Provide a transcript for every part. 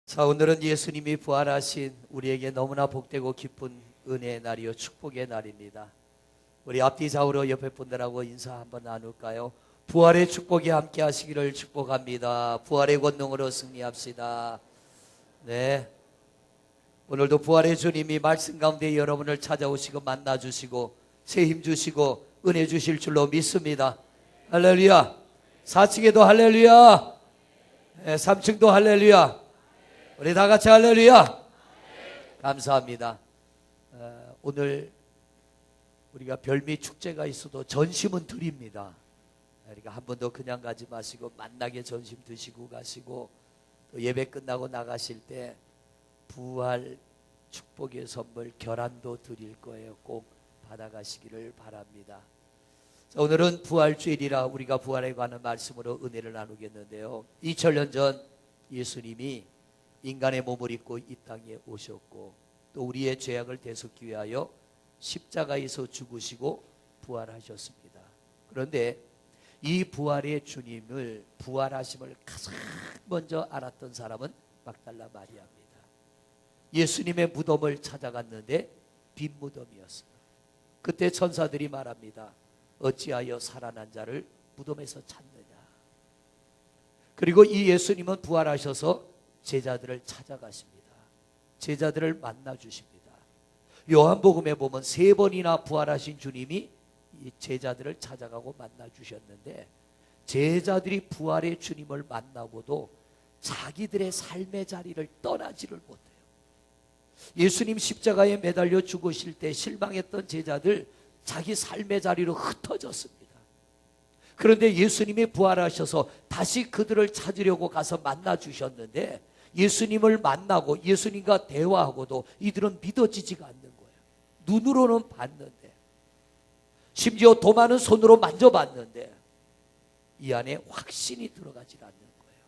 자, 오늘은 예수님이 부활하신 우리에게 너무나 복되고 기쁜 은혜의 날이요 축복의 날입니다. 우리 앞뒤 좌우로 옆에 분들하고 인사 한번 나눌까요? 부활의 축복이 함께 하시기를 축복합니다. 부활의 권능으로 승리합시다. 네, 오늘도 부활의 주님이 말씀 가운데 여러분을 찾아오시고 만나주시고 새 힘 주시고 은혜 주실 줄로 믿습니다. 할렐루야. 4층에도 할렐루야. 3층도 할렐루야. 우리 다 같이 할렐루야. 감사합니다. 오늘 우리가 별미 축제가 있어도 전심은 드립니다. 그러니까 한 번도 그냥 가지 마시고 만나게 전심 드시고 가시고, 또 예배 끝나고 나가실 때 부활 축복의 선물 결안도 드릴 거예요. 꼭 받아가시기를 바랍니다. 자, 오늘은 부활주일이라 우리가 부활에 관한 말씀으로 은혜를 나누겠는데요, 2000년 전 예수님이 인간의 몸을 입고 이 땅에 오셨고 또 우리의 죄악을 대속기 위하여 십자가에서 죽으시고 부활하셨습니다. 그런데 이 부활의 주님을, 부활하심을 가장 먼저 알았던 사람은 막달라 마리아입니다. 예수님의 무덤을 찾아갔는데 빈 무덤이었어요. 그때 천사들이 말합니다. 어찌하여 살아난 자를 무덤에서 찾느냐. 그리고 이 예수님은 부활하셔서 제자들을 찾아가십니다. 제자들을 만나 주십니다. 요한복음에 보면 3번이나 부활하신 주님이 이 제자들을 찾아가고 만나 주셨는데, 제자들이 부활의 주님을 만나고도 자기들의 삶의 자리를 떠나지를 못해요. 예수님 십자가에 매달려 죽으실 때 실망했던 제자들 자기 삶의 자리로 흩어졌습니다. 그런데 예수님이 부활하셔서 다시 그들을 찾으려고 가서 만나 주셨는데, 예수님을 만나고 예수님과 대화하고도 이들은 믿어지지가 않는 거예요. 눈으로는 봤는데, 심지어 도마는 손으로 만져봤는데 이 안에 확신이 들어가지 않는 거예요.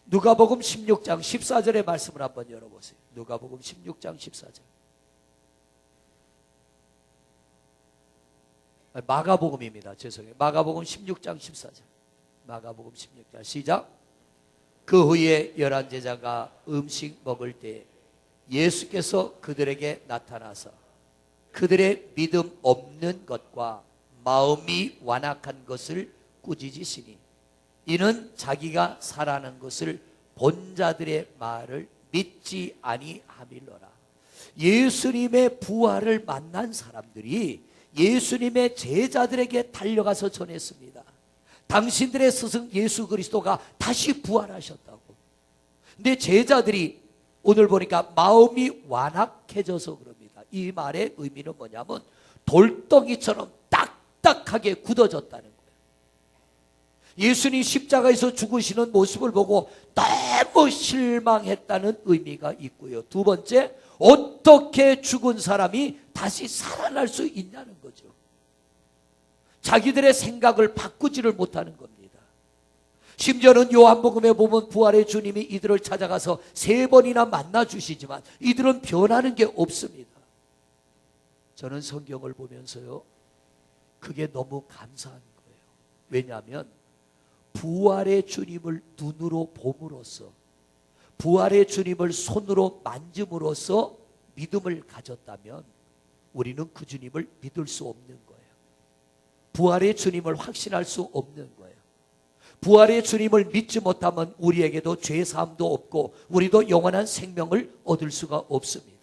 누가복음 16장 14절의 말씀을 한번 열어보세요. 누가복음 16장 14절. 마가복음입니다. 죄송해요. 마가복음 16장 14절. 마가복음 16장 시작. 그 후에 11제자가 음식 먹을 때 예수께서 그들에게 나타나서 그들의 믿음 없는 것과 마음이 완악한 것을 꾸짖으시니, 이는 자기가 살아난 것을 본 자들의 말을 믿지 아니함일러라. 예수님의 부활을 만난 사람들이 예수님의 제자들에게 달려가서 전했습니다. 당신들의 스승 예수 그리스도가 다시 부활하셨다고. 근데 제자들이 오늘 보니까 마음이 완악해져서 그럽니다. 이 말의 의미는 뭐냐면 돌덩이처럼 딱딱하게 굳어졌다는 거예요. 예수님 십자가에서 죽으시는 모습을 보고 너무 실망했다는 의미가 있고요. 두 번째, 어떻게 죽은 사람이 다시 살아날 수 있냐는 거죠. 자기들의 생각을 바꾸지를 못하는 겁니다. 심지어는 요한복음에 보면 부활의 주님이 이들을 찾아가서 3번이나 만나 주시지만 이들은 변하는 게 없습니다. 저는 성경을 보면서요, 그게 너무 감사한 거예요. 왜냐하면 부활의 주님을 눈으로 봄으로써, 부활의 주님을 손으로 만짐으로써 믿음을 가졌다면 우리는 그 주님을 믿을 수 없는 거예요. 부활의 주님을 확신할 수 없는 거예요. 부활의 주님을 믿지 못하면 우리에게도 죄사함도 없고 우리도 영원한 생명을 얻을 수가 없습니다.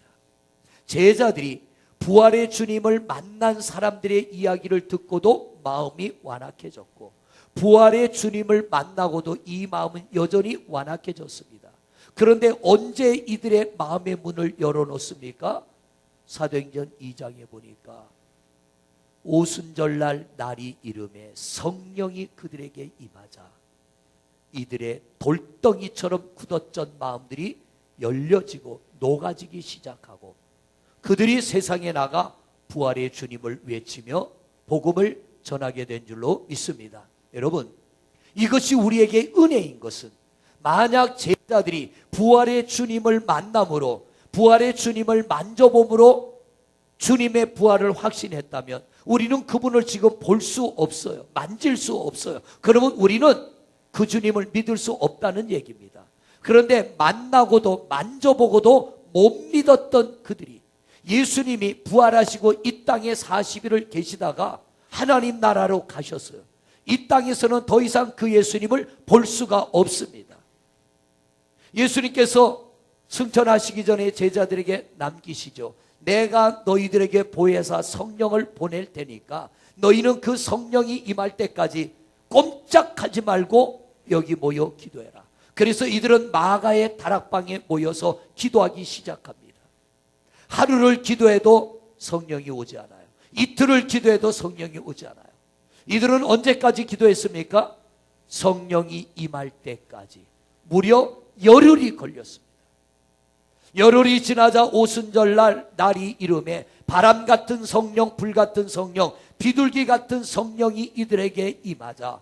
제자들이 부활의 주님을 만난 사람들의 이야기를 듣고도 마음이 완악해졌고, 부활의 주님을 만나고도 이 마음은 여전히 완악해졌습니다. 그런데 언제 이들의 마음의 문을 열어놓습니까? 사도행전 2장에 보니까 오순절날 날이 이름에 성령이 그들에게 임하자 이들의 돌덩이처럼 굳어진 마음들이 열려지고 녹아지기 시작하고 그들이 세상에 나가 부활의 주님을 외치며 복음을 전하게 된 줄로 믿습니다. 여러분, 이것이 우리에게 은혜인 것은, 만약 제자들이 부활의 주님을 만남으로, 부활의 주님을 만져봄으로 주님의 부활을 확신했다면 우리는 그분을 지금 볼 수 없어요. 만질 수 없어요. 그러면 우리는 그 주님을 믿을 수 없다는 얘기입니다. 그런데 만나고도 만져보고도 못 믿었던 그들이 예수님이 부활하시고 이 땅에 40일을 계시다가 하나님 나라로 가셨어요. 이 땅에서는 더 이상 그 예수님을 볼 수가 없습니다. 예수님께서 승천하시기 전에 제자들에게 남기시죠. 내가 너희들에게 보혜사 성령을 보낼 테니까 너희는 그 성령이 임할 때까지 꼼짝하지 말고 여기 모여 기도해라. 그래서 이들은 마가의 다락방에 모여서 기도하기 시작합니다. 하루를 기도해도 성령이 오지 않아요. 이틀을 기도해도 성령이 오지 않아요. 이들은 언제까지 기도했습니까? 성령이 임할 때까지. 무려 열흘이 걸렸습니다. 열흘이 지나자 오순절날 날이 이름에 바람 같은 성령, 불 같은 성령, 비둘기 같은 성령이 이들에게 임하자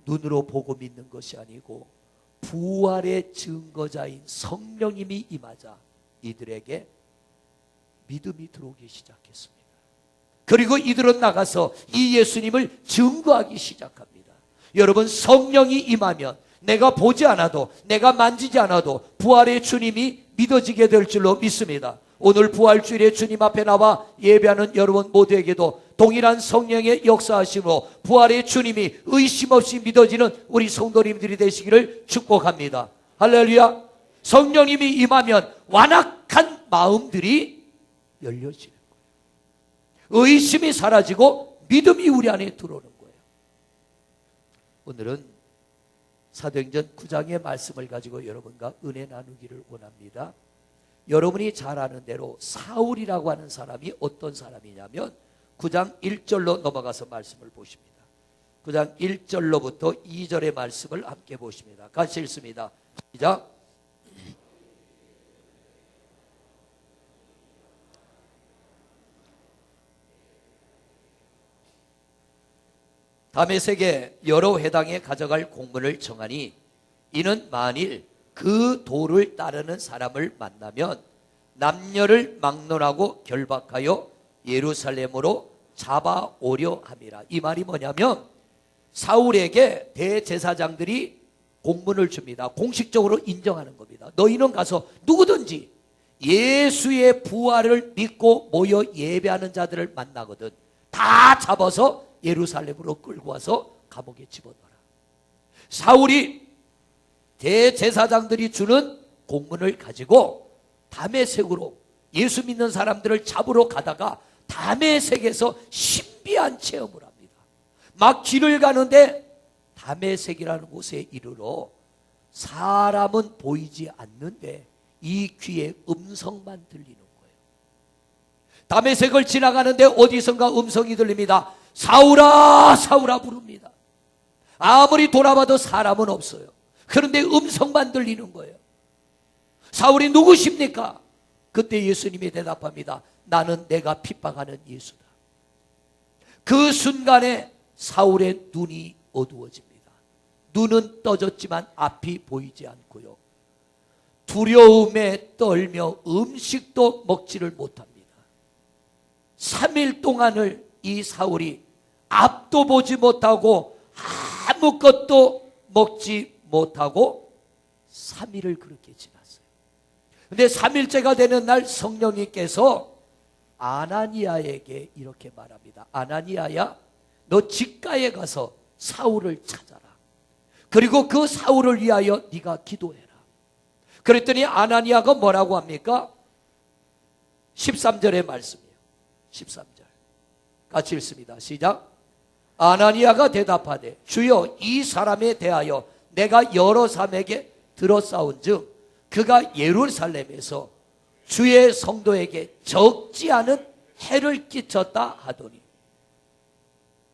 눈으로 보고 믿는 것이 아니고 부활의 증거자인 성령님이 임하자 이들에게 믿음이 들어오기 시작했습니다. 그리고 이들은 나가서 이 예수님을 증거하기 시작합니다. 여러분, 성령이 임하면 내가 보지 않아도, 내가 만지지 않아도 부활의 주님이 믿어지게 될 줄로 믿습니다. 오늘 부활주일에 주님 앞에 나와 예배하는 여러분 모두에게도 동일한 성령의 역사하심으로 부활의 주님이 의심 없이 믿어지는 우리 성도님들이 되시기를 축복합니다. 할렐루야. 성령님이 임하면 완악한 마음들이 열려지는 거예요. 의심이 사라지고 믿음이 우리 안에 들어오는 거예요. 오늘은 사도행전 9장의 말씀을 가지고 여러분과 은혜 나누기를 원합니다. 여러분이 잘 아는 대로 사울이라고 하는 사람이 어떤 사람이냐면 9장 1절로 넘어가서 말씀을 보십니다. 9장 1절로부터 2절의 말씀을 함께 보십니다. 같이 읽습니다. 시작. 다메섹에 여러 회당에 가져갈 공문을 정하니 이는 만일 그 도를 따르는 사람을 만나면 남녀를 막론하고 결박하여 예루살렘으로 잡아오려 함이라. 이 말이 뭐냐면 사울에게 대제사장들이 공문을 줍니다. 공식적으로 인정하는 겁니다. 너희는 가서 누구든지 예수의 부활을 믿고 모여 예배하는 자들을 만나거든 다 잡아서 예루살렘으로 끌고 와서 감옥에 집어넣어라. 사울이 대제사장들이 주는 공문을 가지고 다메섹으로 예수 믿는 사람들을 잡으러 가다가 다메섹에서 신비한 체험을 합니다. 막 길을 가는데 다메섹이라는 곳에 이르러 사람은 보이지 않는데 이 귀에 음성만 들리는 거예요. 다메섹을 지나가는데 어디선가 음성이 들립니다. 사울아, 사울아 부릅니다. 아무리 돌아봐도 사람은 없어요. 그런데 음성만 들리는 거예요. 사울이 누구십니까? 그때 예수님이 대답합니다. 나는 내가 핍박하는 예수다. 그 순간에 사울의 눈이 어두워집니다. 눈은 떠졌지만 앞이 보이지 않고요. 두려움에 떨며 음식도 먹지를 못합니다. 3일 동안을 이 사울이 앞도 보지 못하고 아무것도 먹지 못하고 3일을 그렇게 지났어요. 근데 3일째가 되는 날 성령님께서 아나니아에게 이렇게 말합니다. 아나니아야, 너 직가에 가서 사울을 찾아라. 그리고 그 사울을 위하여 네가 기도해라. 그랬더니 아나니아가 뭐라고 합니까? 13절의 말씀이에요. 13절 같이 읽습니다. 시작. 아나니아가 대답하되 주여, 이 사람에 대하여 내가 여러 사람에게 들었사온즉 그가 예루살렘에서 주의 성도에게 적지 않은 해를 끼쳤다 하더니,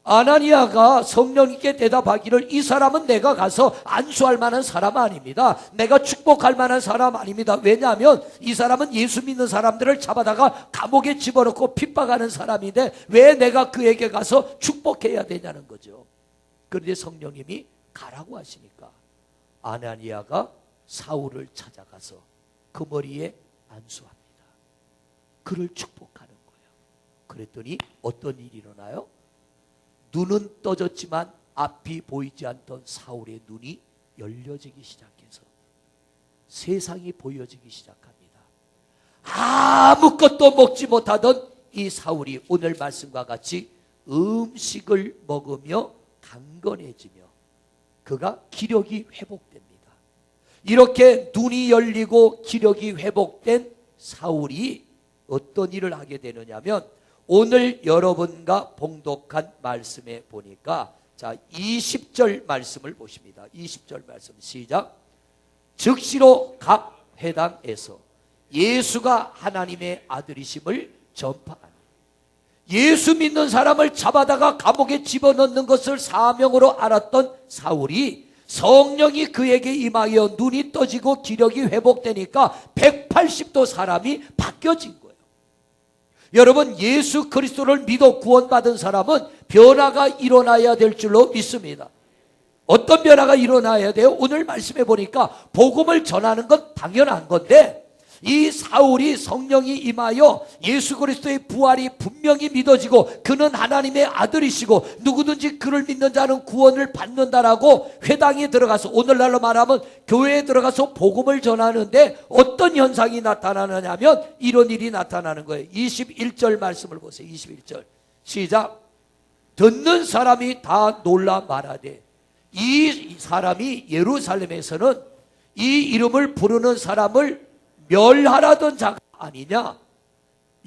아나니아가 성령님께 대답하기를 이 사람은 내가 가서 안수할 만한 사람 아닙니다. 내가 축복할 만한 사람 아닙니다. 왜냐하면 이 사람은 예수 믿는 사람들을 잡아다가 감옥에 집어넣고 핍박하는 사람인데 왜 내가 그에게 가서 축복해야 되냐는 거죠. 그런데 성령님이 가라고 하시니까 아나니아가 사울을 찾아가서 그 머리에 안수합니다. 그를 축복하는 거예요. 그랬더니 어떤 일이 일어나요? 눈은 떠졌지만 앞이 보이지 않던 사울의 눈이 열려지기 시작해서 세상이 보여지기 시작합니다. 아무것도 먹지 못하던 이 사울이 오늘 말씀과 같이 음식을 먹으며 강건해지며 그가 기력이 회복됩니다. 이렇게 눈이 열리고 기력이 회복된 사울이 어떤 일을 하게 되느냐면 오늘 여러분과 봉독한 말씀에 보니까 자 20절 말씀을 보십니다. 20절 말씀 시작. 즉시로 각 회당에서 예수가 하나님의 아들이심을 전파하니 예수 믿는 사람을 잡아다가 감옥에 집어넣는 것을 사명으로 알았던 사울이 성령이 그에게 임하여 눈이 떠지고 기력이 회복되니까 180도 사람이 바뀌어진 거예요. 여러분 예수 그리스도를 믿어 구원받은 사람은 변화가 일어나야 될 줄로 믿습니다. 어떤 변화가 일어나야 돼요? 오늘 말씀해 보니까 복음을 전하는 건 당연한 건데 이 사울이 성령이 임하여 예수 그리스도의 부활이 분명히 믿어지고 그는 하나님의 아들이시고 누구든지 그를 믿는 자는 구원을 받는다라고 회당에 들어가서 오늘날로 말하면 교회에 들어가서 복음을 전하는데 어떤 현상이 나타나느냐면 이런 일이 나타나는 거예요. 21절 말씀을 보세요. 21절 시작. 듣는 사람이 다 놀라 말하되 이 사람이 예루살렘에서는 이 이름을 부르는 사람을 멸하라던 자가 아니냐.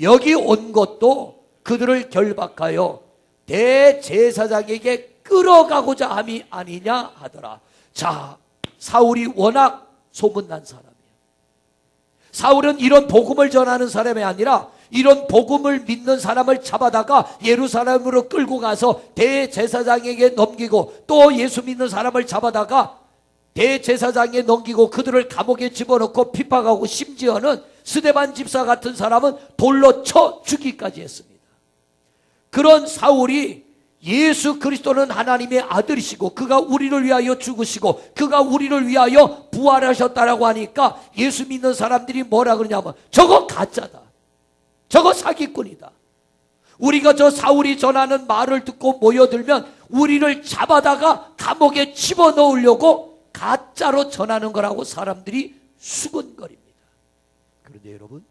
여기 온 것도 그들을 결박하여 대제사장에게 끌어가고자 함이 아니냐 하더라. 자, 사울이 워낙 소문난 사람이에요. 사울은 이런 복음을 전하는 사람이 아니라 이런 복음을 믿는 사람을 잡아다가 예루살렘으로 끌고 가서 대제사장에게 넘기고 또 예수 믿는 사람을 잡아다가 대제사장에 넘기고 그들을 감옥에 집어넣고 핍박하고 심지어는 스데반 집사 같은 사람은 돌로 쳐 죽이기까지 했습니다. 그런 사울이 예수 그리스도는 하나님의 아들이시고 그가 우리를 위하여 죽으시고 그가 우리를 위하여 부활하셨다라고 하니까 예수 믿는 사람들이 뭐라 그러냐면 저거 가짜다. 저거 사기꾼이다. 우리가 저 사울이 전하는 말을 듣고 모여들면 우리를 잡아다가 감옥에 집어넣으려고 가짜로 전하는 거라고 사람들이 수근거립니다. 그런데 여러분,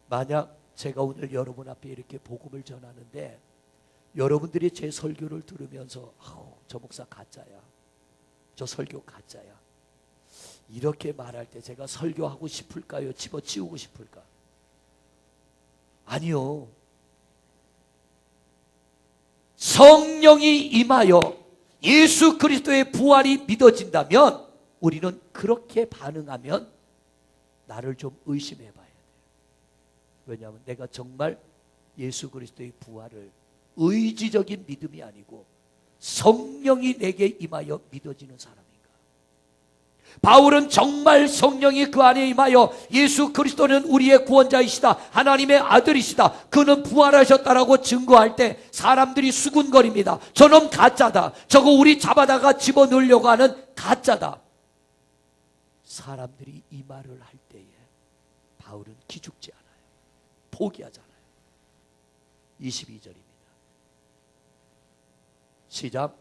만약 제가 오늘 여러분 앞에 이렇게 복음을 전하는데 여러분들이 제 설교를 들으면서 저 목사 가짜야, 저 설교 가짜야, 이렇게 말할 때 제가 설교하고 싶을까요? 집어치우고 싶을까? 아니요. 성령이 임하여 예수 그리스도의 부활이 믿어진다면 우리는 그렇게 반응하면 나를 좀 의심해 봐야 돼요. 왜냐하면 내가 정말 예수 그리스도의 부활을 의지적인 믿음이 아니고 성령이 내게 임하여 믿어지는 사람인가. 바울은 정말 성령이 그 안에 임하여 예수 그리스도는 우리의 구원자이시다, 하나님의 아들이시다, 그는 부활하셨다라고 증거할 때 사람들이 수군거립니다. 저놈 가짜다, 저거 우리 잡아다가 집어넣으려고 하는 가짜다. 사람들이 이 말을 할 때에 바울은 기죽지 않아요. 포기하잖아요. 22절입니다. 시작.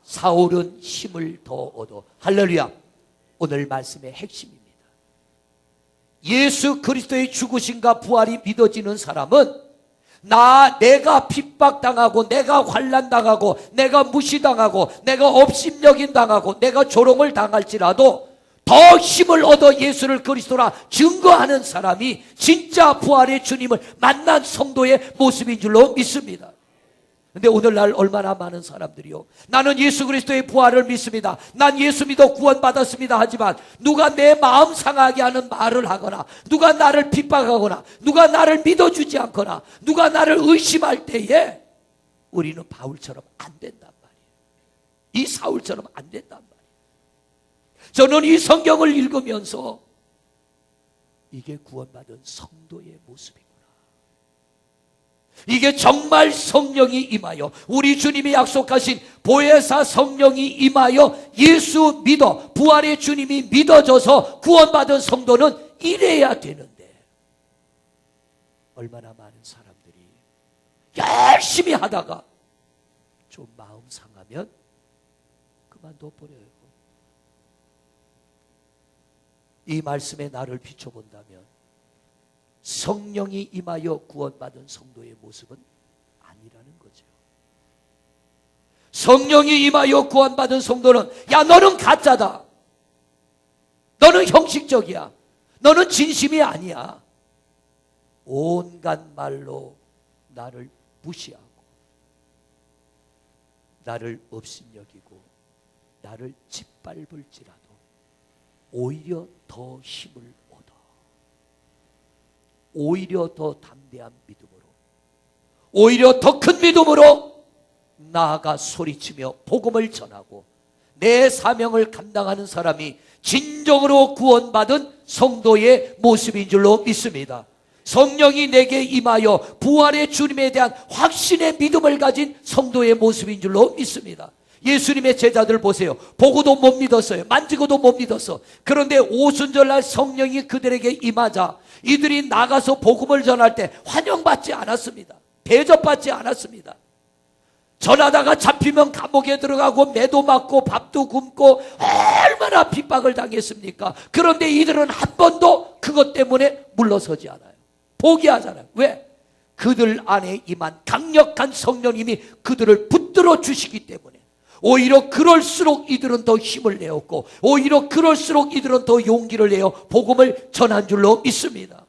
사울은 힘을 더 얻어. 할렐루야. 오늘 말씀의 핵심입니다. 예수 그리스도의 죽으심과 부활이 믿어지는 사람은 내가 핍박당하고 내가 환난당하고 내가 무시당하고 내가 업심여김 당하고 내가 조롱을 당할지라도 더 힘을 얻어 예수를 그리스도라 증거하는 사람이 진짜 부활의 주님을 만난 성도의 모습인 줄로 믿습니다. 근데 오늘날 얼마나 많은 사람들이요, 나는 예수 그리스도의 부활을 믿습니다, 난 예수 믿어 구원받았습니다 하지만 누가 내 마음 상하게 하는 말을 하거나 누가 나를 핍박하거나 누가 나를 믿어주지 않거나 누가 나를 의심할 때에 우리는 바울처럼 안 된단 말이에요. 이 사울처럼 안 된단 말이에요. 저는 이 성경을 읽으면서 이게 구원받은 성도의 모습이구나, 이게 정말 성령이 임하여 우리 주님이 약속하신 보혜사 성령이 임하여 예수 믿어 부활의 주님이 믿어져서 구원받은 성도는 이래야 되는데 얼마나 많은 사람들이 열심히 하다가 좀 마음 상하면 그만둬 버려요. 이 말씀에 나를 비춰본다면 성령이 임하여 구원받은 성도의 모습은 아니라는 거죠. 성령이 임하여 구원받은 성도는 야 너는 가짜다, 너는 형식적이야, 너는 진심이 아니야, 온갖 말로 나를 무시하고 나를 업신여기고 나를 짓밟을지라도 오히려 더 힘을 얻어, 오히려 더 담대한 믿음으로, 오히려 더 큰 믿음으로 나아가 소리치며 복음을 전하고 내 사명을 감당하는 사람이 진정으로 구원받은 성도의 모습인 줄로 믿습니다. 성령이 내게 임하여 부활의 주님에 대한 확신의 믿음을 가진 성도의 모습인 줄로 믿습니다. 예수님의 제자들 보세요. 보고도 못 믿었어요. 만지고도 못 믿었어. 그런데 오순절날 성령이 그들에게 임하자 이들이 나가서 복음을 전할 때 환영받지 않았습니다. 대접받지 않았습니다. 전하다가 잡히면 감옥에 들어가고 매도 맞고 밥도 굶고 얼마나 핍박을 당했습니까? 그런데 이들은 한 번도 그것 때문에 물러서지 않아요. 포기하잖아요. 왜? 그들 안에 임한 강력한 성령님이 그들을 붙들어 주시기 때문에. 오히려 그럴수록 이들은 더 힘을 내었고 오히려 그럴수록 이들은 더 용기를 내어 복음을 전한 줄로 믿습니다.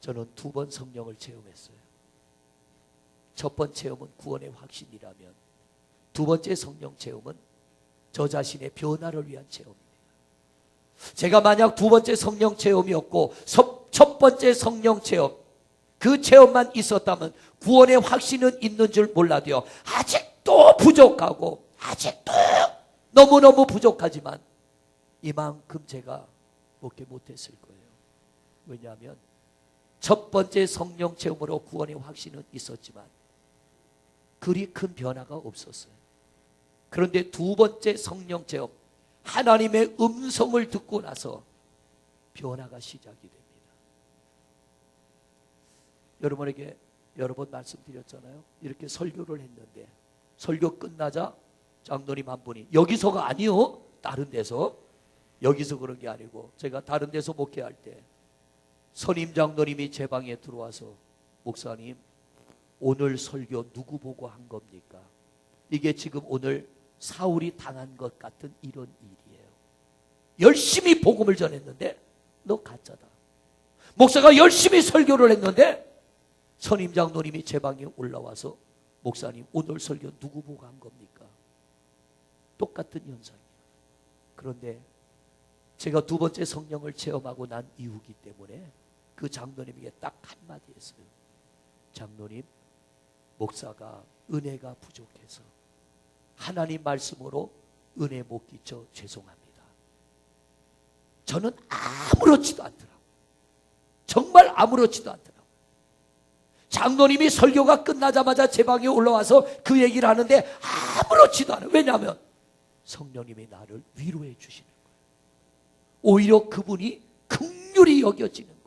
저는 2번 성령을 체험했어요. 첫 번째 체험은 구원의 확신이라면 두 번째 성령 체험은 저 자신의 변화를 위한 체험입니다. 제가 만약 두 번째 성령 체험이었고 첫 번째 성령 체험, 그 체험만 있었다면 구원의 확신은 있는 줄 몰라도요, 아직도 부족하고 아직도 너무너무 부족하지만 이만큼 제가 먹게 못했을 거예요. 왜냐하면 첫 번째 성령 체험으로 구원의 확신은 있었지만 그리 큰 변화가 없었어요. 그런데 두 번째 성령 체험, 하나님의 음성을 듣고 나서 변화가 시작이 됩니다. 여러분에게 여러 번 말씀드렸잖아요. 이렇게 설교를 했는데 설교 끝나자 장로님 한 분이, 여기서가 아니요, 다른 데서, 여기서 그런 게 아니고 제가 다른 데서 목회할 때 선임 장로님이 제 방에 들어와서, 목사님 오늘 설교 누구 보고 한 겁니까? 이게 지금 오늘 사울이 당한 것 같은 이런 일이에요. 열심히 복음을 전했는데 너 가짜다. 목사가 열심히 설교를 했는데 선임 장로님이 제 방에 올라와서, 목사님 오늘 설교 누구 보고 한 겁니까? 똑같은 현상이에요. 그런데 제가 두 번째 성령을 체험하고 난 이후기 때문에 그 장로님에게 딱 한마디 했어요. 장로님, 목사가 은혜가 부족해서 하나님 말씀으로 은혜 못 끼쳐 죄송합니다. 저는 아무렇지도 않더라고요. 정말 아무렇지도 않더라고요. 장로님이 설교가 끝나자마자 제 방에 올라와서 그 얘기를 하는데 아무렇지도 않아요. 왜냐하면 성령님이 나를 위로해 주시는 거예요. 오히려 그분이 긍휼히 여겨지는 거예요.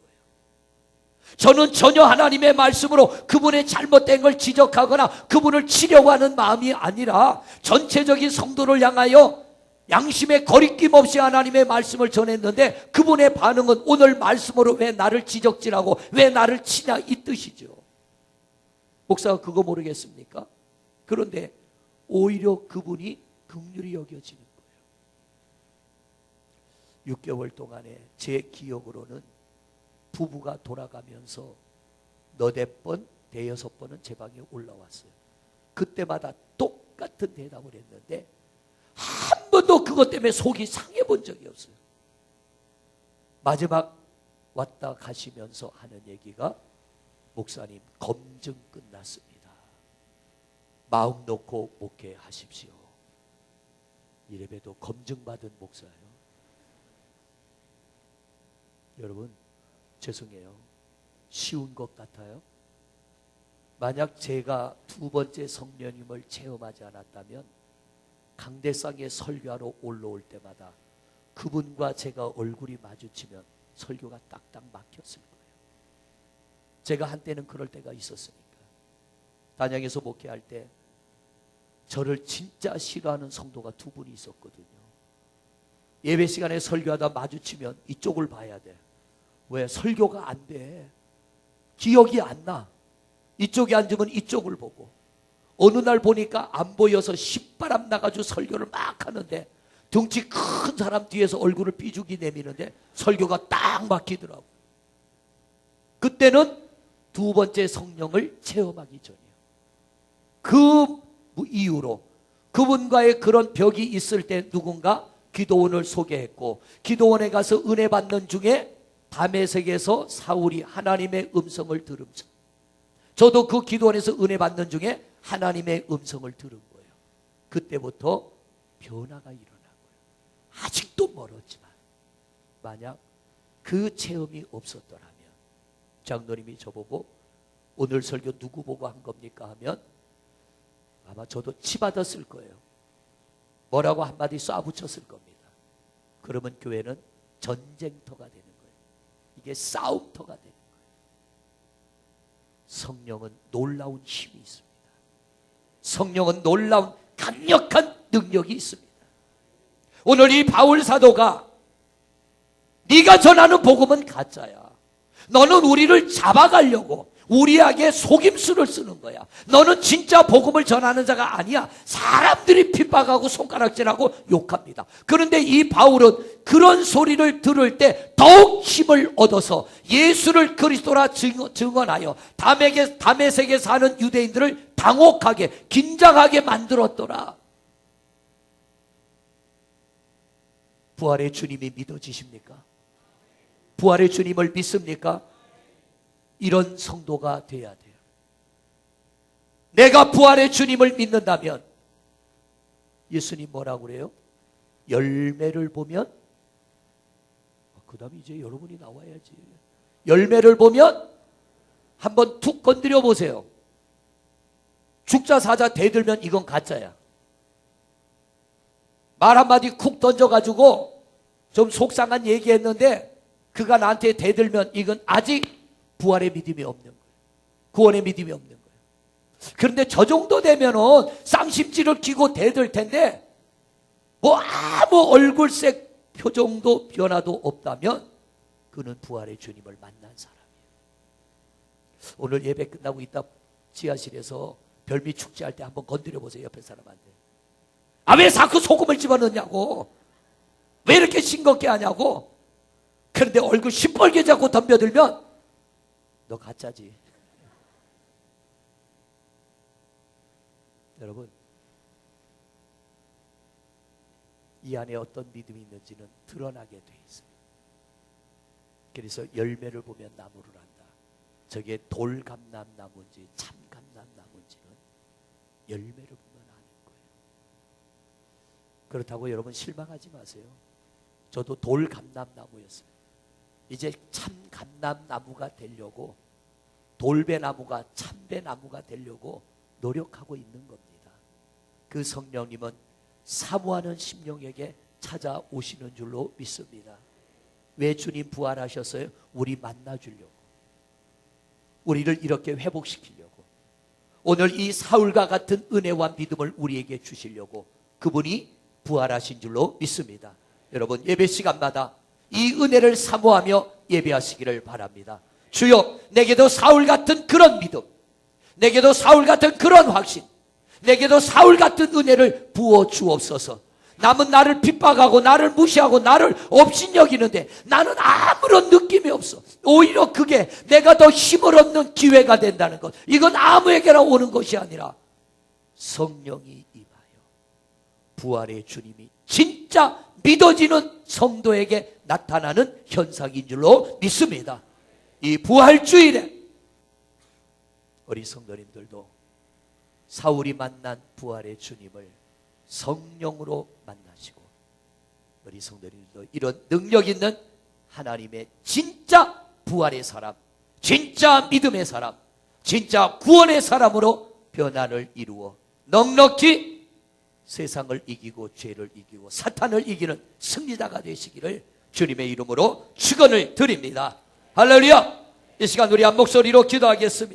저는 전혀 하나님의 말씀으로 그분의 잘못된 걸 지적하거나 그분을 치려고 하는 마음이 아니라 전체적인 성도를 향하여 양심의 거리낌 없이 하나님의 말씀을 전했는데 그분의 반응은 오늘 말씀으로 왜 나를 지적질하고 왜 나를 치냐, 이 뜻이죠. 목사가 그거 모르겠습니까? 그런데 오히려 그분이 긍휼히 여겨지는 거예요. 6개월 동안에 제 기억으로는 부부가 돌아가면서 너댓 번, 대여섯 번은 제 방에 올라왔어요. 그때마다 똑같은 대답을 했는데 한 번도 그것 때문에 속이 상해본 적이 없어요. 마지막 왔다 가시면서 하는 얘기가, 목사님 검증 끝났습니다. 마음 놓고 목회하십시오. 이래봬도 검증받은 목사예요. 여러분 죄송해요. 쉬운 것 같아요? 만약 제가 두 번째 성령님을 체험하지 않았다면 강대상에 설교하러 올라올 때마다 그분과 제가 얼굴이 마주치면 설교가 딱딱 막혔을 거예요. 제가 한때는 그럴 때가 있었으니까. 단양에서 목회할 때 저를 진짜 싫어하는 성도가 두 분이 있었거든요. 예배 시간에 설교하다 마주치면 이쪽을 봐야 돼. 왜? 설교가 안 돼. 기억이 안 나. 이쪽에 앉으면 이쪽을 보고, 어느 날 보니까 안 보여서 신바람 나가지고 설교를 막 하는데 덩치 큰 사람 뒤에서 얼굴을 삐죽이 내미는데 설교가 딱 막히더라고요. 그때는 두 번째 성령을 체험하기 전이에요. 그 이후로 그분과의 그런 벽이 있을 때 누군가 기도원을 소개했고, 기도원에 가서 은혜 받는 중에 다메섹에서 사울이 하나님의 음성을 들으면서, 저도 그 기도원에서 은혜 받는 중에 하나님의 음성을 들은 거예요. 그때부터 변화가 일어나고요. 아직도 멀었지만 만약 그 체험이 없었더라면, 장로님이 저보고 오늘 설교 누구 보고 한 겁니까 하면 아마 저도 치받았을 거예요. 뭐라고 한마디 쏴붙였을 겁니다. 그러면 교회는 전쟁터가 되는 거예요. 이게 싸움터가 되는 거예요. 성령은 놀라운 힘이 있습니다. 성령은 놀라운 강력한 능력이 있습니다. 오늘 이 바울 사도가 네가 전하는 복음은 가짜야. 너는 우리를 잡아가려고 우리에게 속임수를 쓰는 거야. 너는 진짜 복음을 전하는 자가 아니야. 사람들이 핍박하고 손가락질하고 욕합니다. 그런데 이 바울은 그런 소리를 들을 때 더욱 힘을 얻어서 예수를 그리스도라 증언하여 다메섹에 사는 유대인들을 당혹하게, 긴장하게 만들었더라. 부활의 주님이 믿어지십니까? 부활의 주님을 믿습니까? 이런 성도가 돼야 돼요. 내가 부활의 주님을 믿는다면, 예수님 뭐라고 그래요? 열매를 보면, 그 다음에 이제 여러분이 나와야지. 열매를 보면 한번 툭 건드려 보세요. 죽자 사자 대들면 이건 가짜야. 말 한마디 쿡 던져가지고 좀 속상한 얘기했는데 그가 나한테 대들면 이건 아직 부활의 믿음이 없는 거예요. 구원의 믿음이 없는 거예요. 그런데 저 정도 되면은 쌍심지를 끼고 대들 텐데 뭐 아무 얼굴색 표정도 변화도 없다면 그는 부활의 주님을 만난 사람이에요. 오늘 예배 끝나고 있다 지하실에서 별미 축제할 때 한번 건드려 보세요. 옆에 사람한테. 아, 왜 자꾸 소금을 집어넣냐고, 왜 이렇게 싱겁게 하냐고. 그런데 얼굴 시뻘게 자꾸 덤벼들면 너 가짜지. 여러분, 이 안에 어떤 믿음이 있는지는 드러나게 돼 있습니다. 그래서 열매를 보면 나무를 안다. 저게 돌감람 나무인지 참감람 나무인지는 열매를 보면 아는 거예요. 그렇다고 여러분 실망하지 마세요. 저도 돌감람 나무였어요. 이제 참감람 나무가 되려고, 돌배나무가 참배나무가 되려고 노력하고 있는 겁니다. 그 성령님은 사모하는 심령에게 찾아오시는 줄로 믿습니다. 왜 주님 부활하셨어요? 우리 만나주려고, 우리를 이렇게 회복시키려고, 오늘 이 사울과 같은 은혜와 믿음을 우리에게 주시려고 그분이 부활하신 줄로 믿습니다. 여러분, 예배 시간마다 이 은혜를 사모하며 예배하시기를 바랍니다. 주여, 내게도 사울 같은 그런 믿음, 내게도 사울 같은 그런 확신, 내게도 사울 같은 은혜를 부어 주옵소서. 남은 나를 핍박하고 나를 무시하고 나를 업신여기는데 나는 아무런 느낌이 없어. 오히려 그게 내가 더 힘을 얻는 기회가 된다는 것, 이건 아무에게나 오는 것이 아니라 성령이 임하여 부활의 주님이 진짜 믿어지는 성도에게 나타나는 현상인 줄로 믿습니다. 이 부활주일에 우리 성도님들도 사울이 만난 부활의 주님을 성령으로 만나시고, 우리 성도님들도 이런 능력 있는 하나님의 진짜 부활의 사람, 진짜 믿음의 사람, 진짜 구원의 사람으로 변화를 이루어 넉넉히 세상을 이기고 죄를 이기고 사탄을 이기는 승리자가 되시기를 주님의 이름으로 축원을 드립니다. 할렐루야. 이 시간 우리 한 목소리로 기도하겠습니다.